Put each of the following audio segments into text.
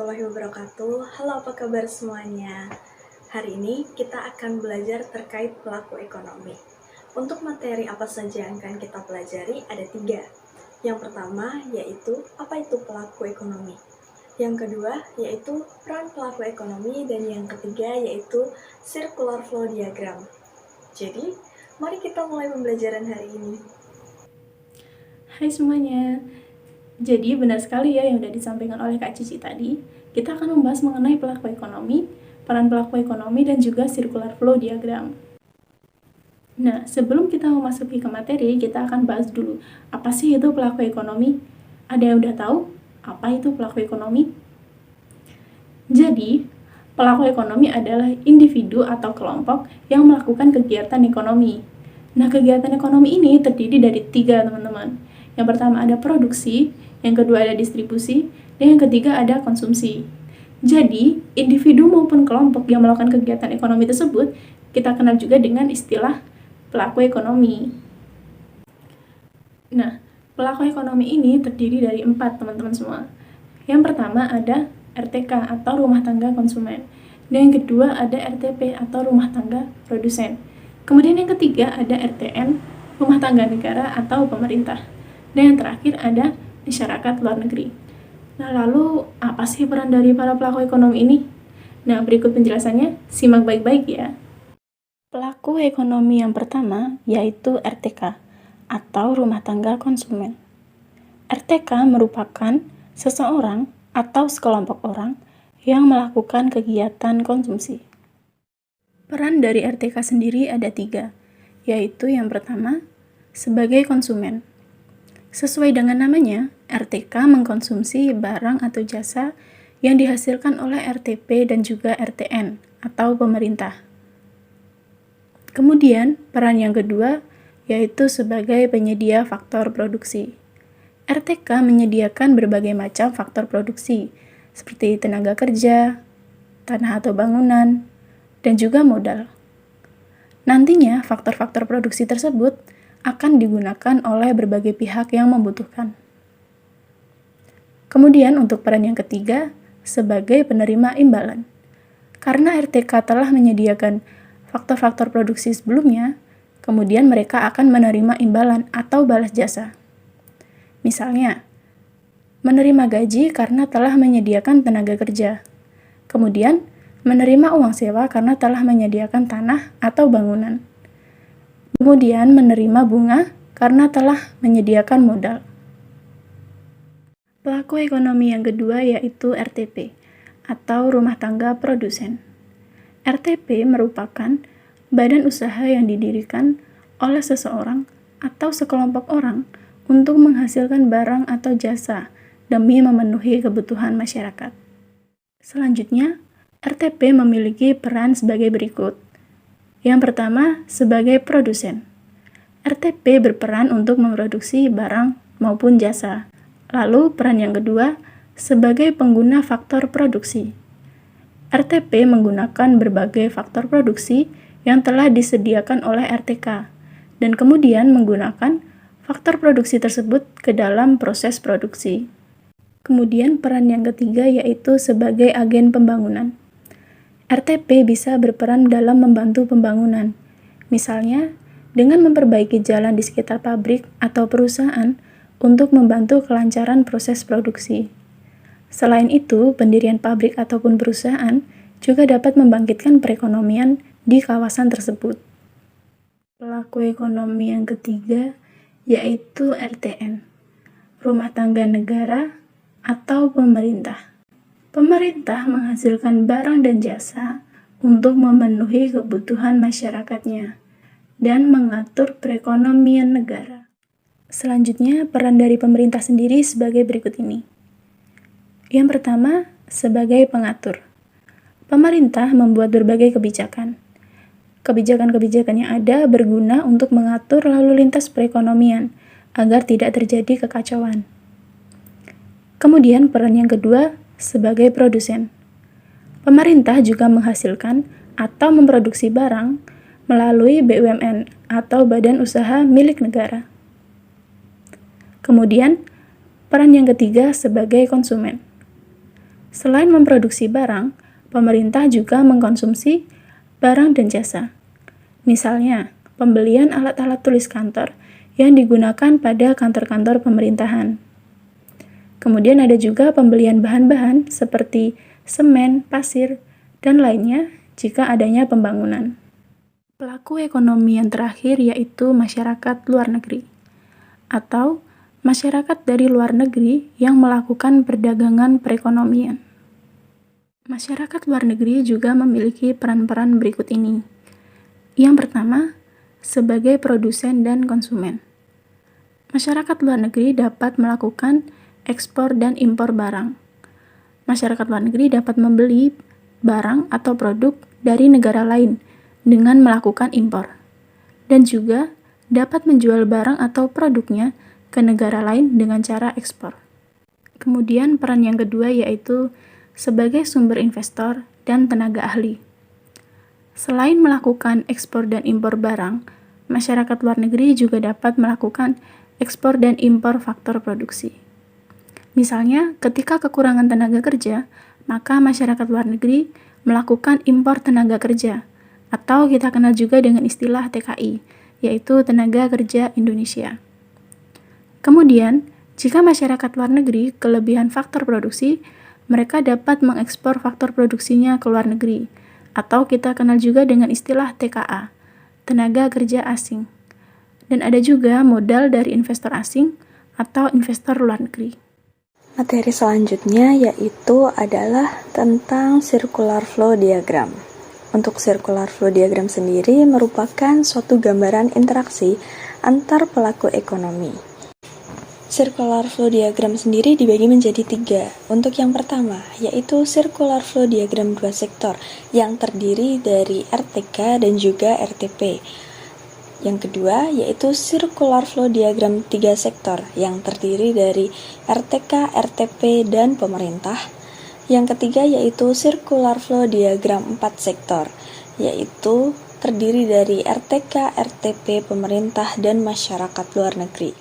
warahmatullahi wabarakatuh. Halo, apa kabar semuanya? Hari ini kita akan belajar terkait pelaku ekonomi. Untuk materi apa saja yang akan kita pelajari ada 3. Yang pertama yaitu apa itu pelaku ekonomi. Yang kedua yaitu peran pelaku ekonomi, dan yang ketiga yaitu circular flow diagram. Jadi, mari kita mulai pembelajaran hari ini. Hai semuanya. Jadi benar sekali ya yang sudah disampaikan oleh Kak Cici tadi. Kita akan membahas mengenai pelaku ekonomi, peran pelaku ekonomi, dan juga circular flow diagram. Nah, sebelum kita memasuki ke materi, kita akan bahas dulu, apa sih itu pelaku ekonomi? Ada yang udah tahu apa itu pelaku ekonomi? Jadi, pelaku ekonomi adalah individu atau kelompok yang melakukan kegiatan ekonomi. Nah, kegiatan ekonomi ini terdiri dari 3, teman-teman. Yang pertama ada produksi, yang kedua ada distribusi, dan yang ketiga ada konsumsi. Jadi, individu maupun kelompok yang melakukan kegiatan ekonomi tersebut, kita kenal juga dengan istilah pelaku ekonomi. Nah, pelaku ekonomi ini terdiri dari 4, teman-teman semua. Yang pertama ada RTK atau rumah tangga konsumen. Dan yang kedua ada RTP atau rumah tangga produsen. Kemudian yang ketiga ada RTN, rumah tangga negara atau pemerintah. Dan yang terakhir ada masyarakat luar negeri. Nah, lalu apa sih peran dari para pelaku ekonomi ini? Nah, berikut penjelasannya, simak baik-baik ya. Pelaku ekonomi yang pertama yaitu RTK atau rumah tangga konsumen. RTK merupakan seseorang atau sekelompok orang yang melakukan kegiatan konsumsi. Peran dari RTK sendiri ada 3, yaitu yang pertama, sebagai konsumen. Sesuai dengan namanya, RTK mengkonsumsi barang atau jasa yang dihasilkan oleh RTP dan juga RTN atau pemerintah. Kemudian, peran yang kedua yaitu sebagai penyedia faktor produksi. RTK menyediakan berbagai macam faktor produksi, seperti tenaga kerja, tanah atau bangunan, dan juga modal. Nantinya, faktor-faktor produksi tersebut akan digunakan oleh berbagai pihak yang membutuhkan. Kemudian untuk peran yang ketiga, sebagai penerima imbalan. Karena RTK telah menyediakan faktor-faktor produksi sebelumnya, kemudian mereka akan menerima imbalan atau balas jasa. Misalnya, menerima gaji karena telah menyediakan tenaga kerja. Kemudian, menerima uang sewa karena telah menyediakan tanah atau bangunan. Kemudian menerima bunga karena telah menyediakan modal. Pelaku ekonomi yang kedua yaitu RTP atau rumah tangga produsen. RTP merupakan badan usaha yang didirikan oleh seseorang atau sekelompok orang untuk menghasilkan barang atau jasa demi memenuhi kebutuhan masyarakat. Selanjutnya, RTP memiliki peran sebagai berikut. Yang pertama, sebagai produsen. RTP berperan untuk memproduksi barang maupun jasa. Lalu, peran yang kedua, sebagai pengguna faktor produksi. RTP menggunakan berbagai faktor produksi yang telah disediakan oleh RTK, dan kemudian menggunakan faktor produksi tersebut ke dalam proses produksi. Kemudian, peran yang ketiga yaitu sebagai agen pembangunan. RTP bisa berperan dalam membantu pembangunan, misalnya dengan memperbaiki jalan di sekitar pabrik atau perusahaan untuk membantu kelancaran proses produksi. Selain itu, pendirian pabrik ataupun perusahaan juga dapat membangkitkan perekonomian di kawasan tersebut. Pelaku ekonomi yang ketiga yaitu RTN, rumah tangga negara atau pemerintah. Pemerintah menghasilkan barang dan jasa untuk memenuhi kebutuhan masyarakatnya dan mengatur perekonomian negara. Selanjutnya, peran dari pemerintah sendiri sebagai berikut ini. Yang pertama, sebagai pengatur. Pemerintah membuat berbagai kebijakan. Kebijakan-kebijakan yang ada berguna untuk mengatur lalu lintas perekonomian agar tidak terjadi kekacauan. Kemudian, peran yang kedua, sebagai produsen. Pemerintah juga menghasilkan atau memproduksi barang melalui BUMN atau badan usaha milik negara. Kemudian, peran yang ketiga sebagai konsumen. Selain memproduksi barang, pemerintah juga mengkonsumsi barang dan jasa. Misalnya, pembelian alat-alat tulis kantor yang digunakan pada kantor-kantor pemerintahan. Kemudian ada juga pembelian bahan-bahan seperti semen, pasir, dan lainnya jika adanya pembangunan. Pelaku ekonomi yang terakhir yaitu masyarakat luar negeri, atau masyarakat dari luar negeri yang melakukan perdagangan perekonomian. Masyarakat luar negeri juga memiliki peran-peran berikut ini. Yang pertama, sebagai produsen dan konsumen. Masyarakat luar negeri dapat melakukan ekspor dan impor barang. Masyarakat luar negeri dapat membeli barang atau produk dari negara lain dengan melakukan impor, dan juga dapat menjual barang atau produknya ke negara lain dengan cara ekspor. Kemudian peran yang kedua yaitu sebagai sumber investor dan tenaga ahli. Selain melakukan ekspor dan impor barang, masyarakat luar negeri juga dapat melakukan ekspor dan impor faktor produksi. Misalnya, ketika kekurangan tenaga kerja, maka masyarakat luar negeri melakukan impor tenaga kerja, atau kita kenal juga dengan istilah TKI, yaitu Tenaga Kerja Indonesia. Kemudian, jika masyarakat luar negeri kelebihan faktor produksi, mereka dapat mengekspor faktor produksinya ke luar negeri, atau kita kenal juga dengan istilah TKA, Tenaga Kerja Asing. Dan ada juga modal dari investor asing atau investor luar negeri. Materi selanjutnya yaitu adalah tentang circular flow diagram. Untuk circular flow diagram sendiri merupakan suatu gambaran interaksi antar pelaku ekonomi. Circular flow diagram sendiri dibagi menjadi 3. Untuk yang pertama, yaitu circular flow diagram 2 sektor yang terdiri dari RTK dan juga RTP. Yang kedua, yaitu circular flow diagram 3 sektor yang terdiri dari RTK, RTP, dan pemerintah. Yang ketiga yaitu circular flow diagram 4 sektor, yaitu terdiri dari RTK, RTP, pemerintah, dan masyarakat luar negeri.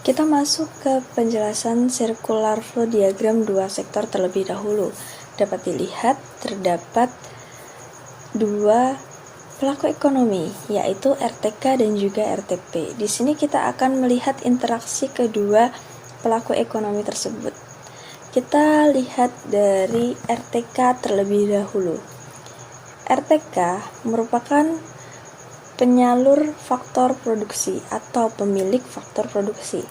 Kita masuk ke penjelasan circular flow diagram 2 sektor terlebih dahulu. Dapat dilihat terdapat 2 pelaku ekonomi, yaitu RTK dan juga RTP. Di sini kita akan melihat interaksi kedua pelaku ekonomi tersebut. Kita lihat dari RTK terlebih dahulu. RTK merupakan penyalur faktor produksi atau pemilik faktor produksi.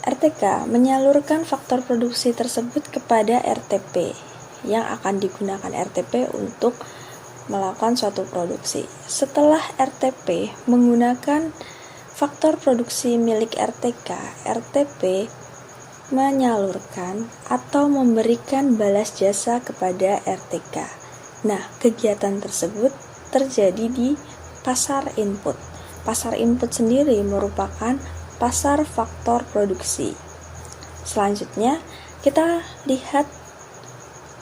RTK menyalurkan faktor produksi tersebut kepada RTP yang akan digunakan RTP untuk melakukan suatu produksi. Setelah RTP menggunakan faktor produksi milik RTK, RTP menyalurkan atau memberikan balas jasa kepada RTK. Nah, kegiatan tersebut terjadi di pasar input. Pasar input sendiri merupakan pasar faktor produksi. Selanjutnya, kita lihat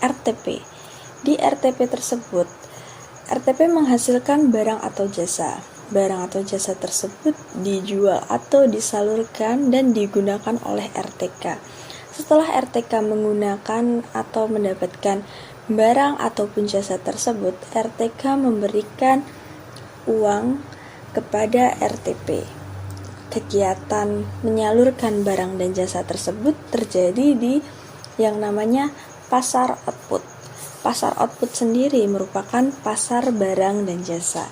RTP. Di RTP tersebut, RTP menghasilkan barang atau jasa. Barang atau jasa tersebut dijual atau disalurkan dan digunakan oleh RTK. Setelah RTK menggunakan atau mendapatkan barang ataupun jasa tersebut, RTK memberikan uang kepada RTP. Kegiatan menyalurkan barang dan jasa tersebut terjadi di yang namanya pasar output. Pasar output sendiri merupakan pasar barang dan jasa.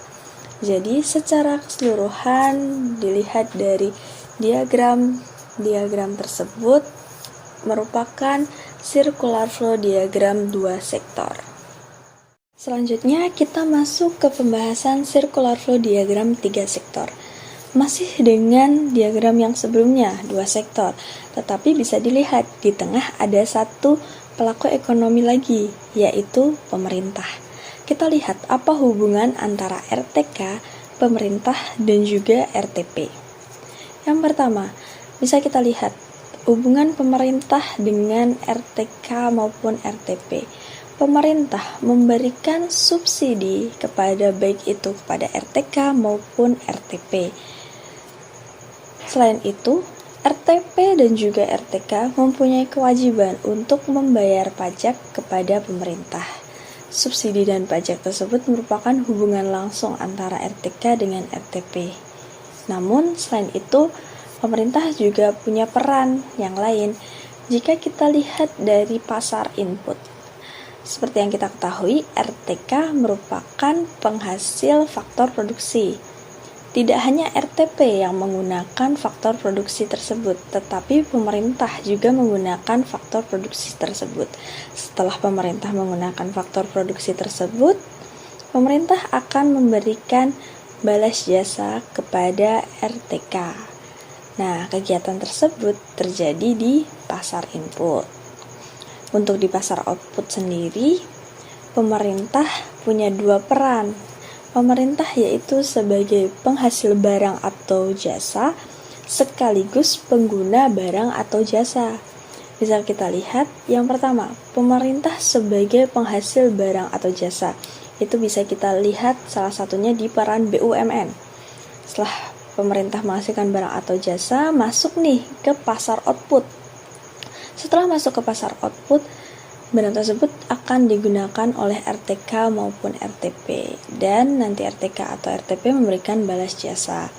Jadi secara keseluruhan dilihat dari diagram tersebut merupakan circular flow diagram 2 sektor. Selanjutnya kita masuk ke pembahasan circular flow diagram 3 sektor. Masih dengan diagram yang sebelumnya 2 sektor, tetapi bisa dilihat di tengah ada satu pelaku ekonomi lagi, yaitu pemerintah. Kita lihat apa hubungan antara RTK, pemerintah, dan juga RTP. Yang pertama, bisa kita lihat hubungan pemerintah dengan RTK maupun RTP. Pemerintah memberikan subsidi kepada baik itu kepada RTK maupun RTP. Selain itu, RTP dan juga RTK mempunyai kewajiban untuk membayar pajak kepada pemerintah. Subsidi dan pajak tersebut merupakan hubungan langsung antara RTK dengan RTP. Namun, selain itu, pemerintah juga punya peran yang lain jika kita lihat dari pasar input. Seperti yang kita ketahui, RTK merupakan penghasil faktor produksi. Tidak hanya RTP yang menggunakan faktor produksi tersebut, tetapi pemerintah juga menggunakan faktor produksi tersebut. Setelah pemerintah menggunakan faktor produksi tersebut, pemerintah akan memberikan balas jasa kepada RTK. Nah, kegiatan tersebut terjadi di pasar input. Untuk di pasar output sendiri, pemerintah punya dua peran. Pemerintah yaitu sebagai penghasil barang atau jasa, sekaligus pengguna barang atau jasa. Bisa kita lihat, yang pertama, pemerintah sebagai penghasil barang atau jasa. Itu bisa kita lihat salah satunya di peran BUMN. Setelah pemerintah menghasilkan barang atau jasa, masuk nih ke pasar output. Setelah masuk ke pasar output, barang tersebut akan digunakan oleh RTK maupun RTP, dan nanti RTK atau RTP memberikan balas jasa.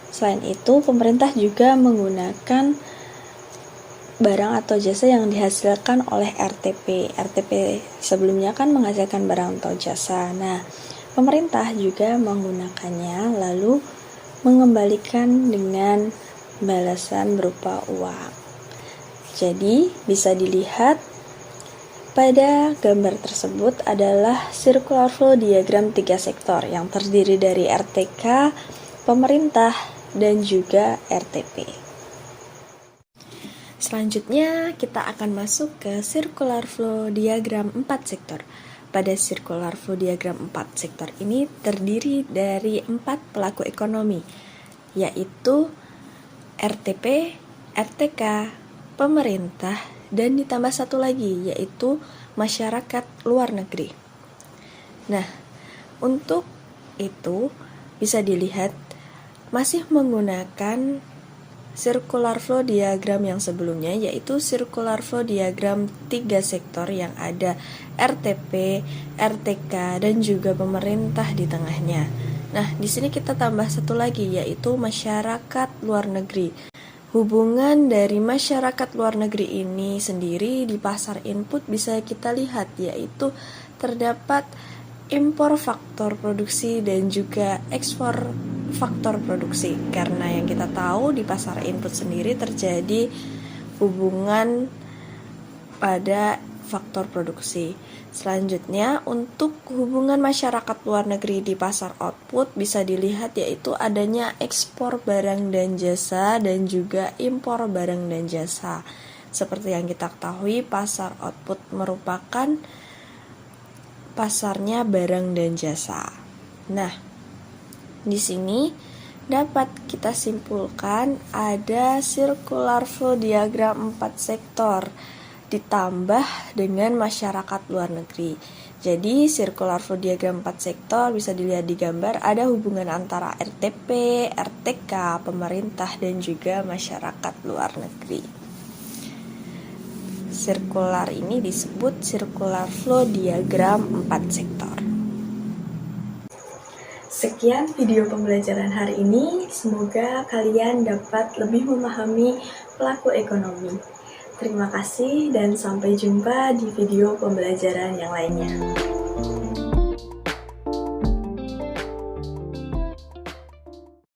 Selain itu, pemerintah juga menggunakan barang atau jasa yang dihasilkan oleh RTP. RTP sebelumnya kan menghasilkan barang atau jasa. Nah, pemerintah juga menggunakannya lalu mengembalikan dengan balasan berupa uang. Jadi, bisa dilihat pada gambar tersebut adalah circular flow diagram 3 sektor yang terdiri dari RTK, pemerintah, dan juga RTP. Selanjutnya kita akan masuk ke circular flow diagram 4 sektor. Pada circular flow diagram 4 sektor ini terdiri dari 4 pelaku ekonomi, yaitu RTP, RTK, pemerintah, dan ditambah satu lagi yaitu masyarakat luar negeri. Nah, untuk itu bisa dilihat masih menggunakan circular flow diagram yang sebelumnya, yaitu circular flow diagram 3 sektor yang ada RTP, RTK, dan juga pemerintah di tengahnya. Nah, di sini kita tambah satu lagi yaitu masyarakat luar negeri. Hubungan dari masyarakat luar negeri ini sendiri di pasar input bisa kita lihat, yaitu terdapat impor faktor produksi dan juga ekspor faktor produksi. Karena yang kita tahu di pasar input sendiri terjadi hubungan pada faktor produksi. Selanjutnya, untuk hubungan masyarakat luar negeri di pasar output bisa dilihat yaitu adanya ekspor barang dan jasa dan juga impor barang dan jasa. Seperti yang kita ketahui, pasar output merupakan pasarnya barang dan jasa. Nah, di sini dapat kita simpulkan ada circular flow diagram 4 sektor ditambah dengan masyarakat luar negeri. Jadi circular flow diagram 4 sektor bisa dilihat di gambar ada hubungan antara RTP, RTK, pemerintah, dan juga masyarakat luar negeri. Circular ini disebut circular flow diagram 4 sektor. Sekian video pembelajaran hari ini, semoga kalian dapat lebih memahami pelaku ekonomi. Terima kasih dan sampai jumpa di video pembelajaran yang lainnya.